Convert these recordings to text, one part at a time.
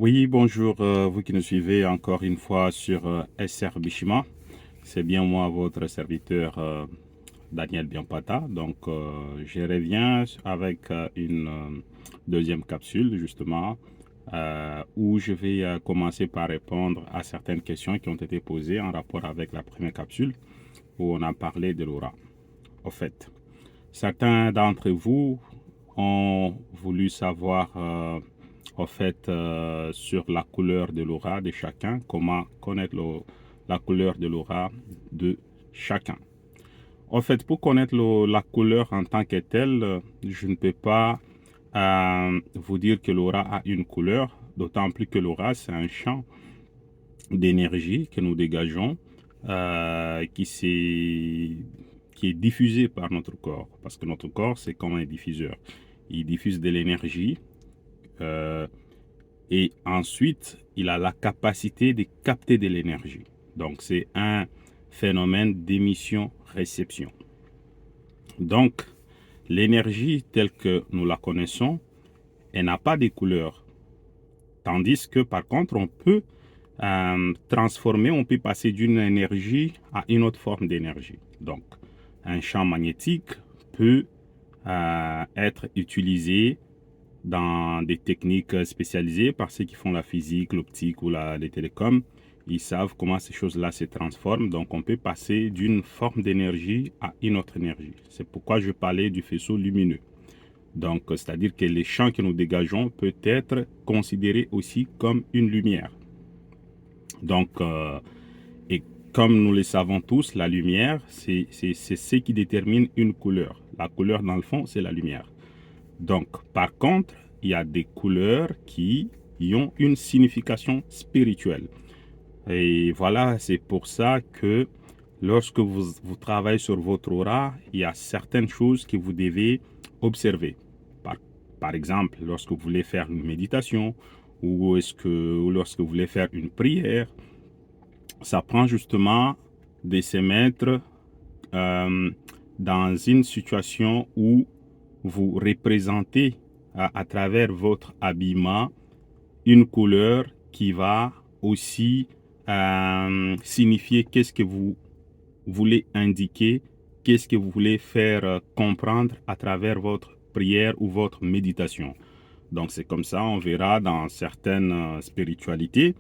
Oui, bonjour, vous qui nous suivez encore une fois sur SR Bishima. C'est bien moi, votre serviteur Daniel Biampata. Donc, je reviens avec une deuxième capsule, justement, où je vais commencer par répondre à certaines questions qui ont été posées en rapport avec la première capsule, où on a parlé de l'aura. Au fait, certains d'entre vous ont voulu savoir, sur la couleur de l'aura de chacun, comment connaître la couleur de l'aura de chacun. En fait, pour connaître la couleur en tant que telle, je ne peux pas vous dire que l'aura a une couleur, d'autant plus que l'aura, c'est un champ d'énergie que nous dégageons qui est diffusé par notre corps. Parce que notre corps, c'est comme un diffuseur. Il diffuse de l'énergie euh, et ensuite, il a la capacité de capter de l'énergie. Donc, c'est un phénomène d'émission-réception. Donc, l'énergie telle que nous la connaissons, elle n'a pas de couleur. Tandis que, par contre, on peut transformer, on peut passer d'une énergie à une autre forme d'énergie. Donc, un champ magnétique peut être utilisé dans des techniques spécialisées par ceux qui font la physique, l'optique ou les télécoms. Ils savent comment ces choses-là se transforment. Donc, on peut passer d'une forme d'énergie à une autre énergie. C'est pourquoi je parlais du faisceau lumineux. Donc, c'est-à-dire que les champs que nous dégageons peuvent être considérés aussi comme une lumière. Donc, et comme nous le savons tous, la lumière, c'est ce qui détermine une couleur. La couleur, dans le fond, c'est la lumière. Donc, par contre, il y a des couleurs qui ont une signification spirituelle. Et voilà, c'est pour ça que lorsque vous travaillez sur votre aura, il y a certaines choses que vous devez observer. Par, par exemple, lorsque vous voulez faire une méditation ou lorsque vous voulez faire une prière, ça prend justement de se mettre dans une situation où vous représentez à travers votre habillement une couleur qui va aussi signifier qu'est-ce que vous voulez indiquer, qu'est-ce que vous voulez faire comprendre à travers votre prière ou votre méditation. Donc c'est comme ça, on verra dans certaines spiritualités,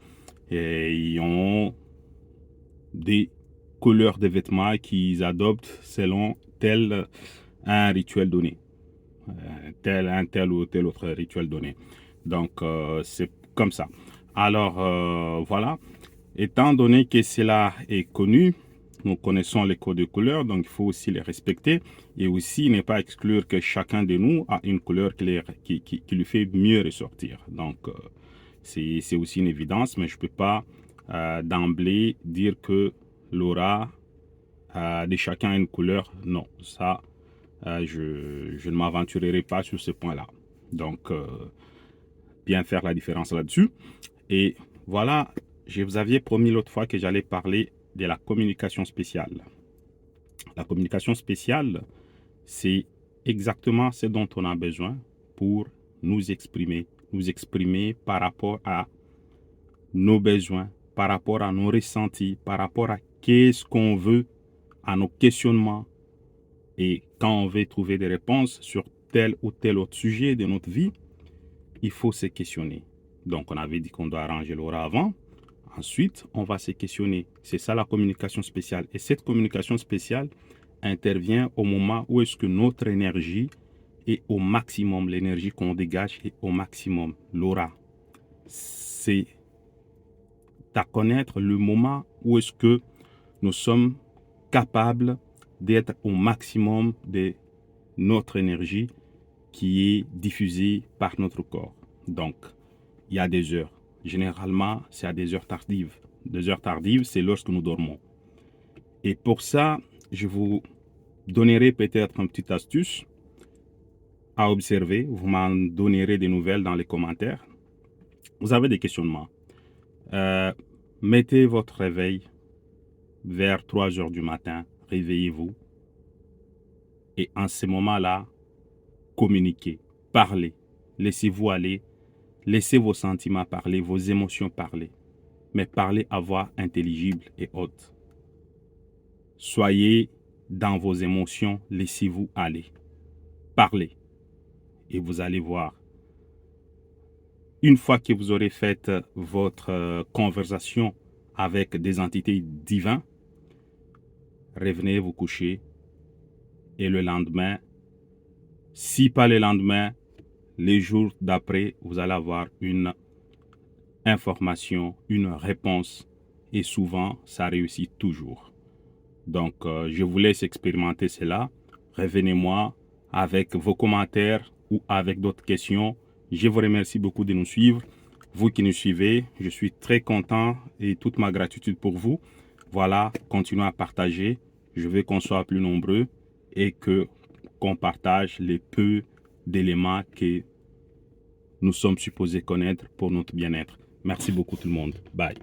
et ils ont des couleurs de vêtements qu'ils adoptent selon tel un rituel donné, un tel ou tel autre rituel donné. Donc c'est comme ça. Alors voilà, étant donné que cela est connu, nous connaissons les codes de couleurs, donc il faut aussi les respecter et aussi ne pas exclure que chacun de nous a une couleur claire qui lui fait mieux ressortir. Donc c'est aussi une évidence, mais je ne peux pas d'emblée dire que l'aura de chacun a une couleur. Non, ça, je ne m'aventurerai pas sur ce point-là. Donc, bien faire la différence là-dessus. Et voilà, je vous avais promis l'autre fois que j'allais parler de la communication spéciale. La communication spéciale, c'est exactement ce dont on a besoin pour nous exprimer par rapport à nos besoins, par rapport à nos ressentis, par rapport à qu'est-ce qu'on veut, à nos questionnements. Et quand on veut trouver des réponses sur tel ou tel autre sujet de notre vie, il faut se questionner. Donc, on avait dit qu'on doit arranger l'aura avant. Ensuite, on va se questionner. C'est ça la communication spéciale. Et cette communication spéciale intervient au moment où est-ce que notre énergie est au maximum. L'énergie qu'on dégage est au maximum. L'aura, c'est à connaître le moment où est-ce que nous sommes capables d'être au maximum de notre énergie qui est diffusée par notre corps. Donc, il y a des heures. Généralement, c'est à des heures tardives. Des heures tardives, c'est lorsque nous dormons. Et pour ça, je vous donnerai peut-être une petite astuce à observer. Vous m'en donnerez des nouvelles dans les commentaires. Vous avez des questionnements. Euh, Mettez votre réveil vers 3 heures du matin. Réveillez-vous. Et en ce moment-là, communiquez, parlez. Laissez-vous aller Laissez vos sentiments parler, vos émotions parler, mais parlez à voix intelligible et haute. Soyez dans vos émotions, laissez-vous aller. Parlez et vous allez voir. Une fois que vous aurez fait votre conversation avec des entités divines, revenez vous coucher et le lendemain, si pas le lendemain, les jours d'après, vous allez avoir une information, une réponse et souvent, ça réussit toujours. Donc, je vous laisse expérimenter cela. Revenez-moi avec vos commentaires ou avec d'autres questions. Je vous remercie beaucoup de nous suivre. Vous qui nous suivez, je suis très content et toute ma gratitude pour vous. Voilà, continuez à partager. Je veux qu'on soit plus nombreux et qu'on partage les peu d'éléments que nous sommes supposés connaître pour notre bien-être. Merci beaucoup tout le monde. Bye.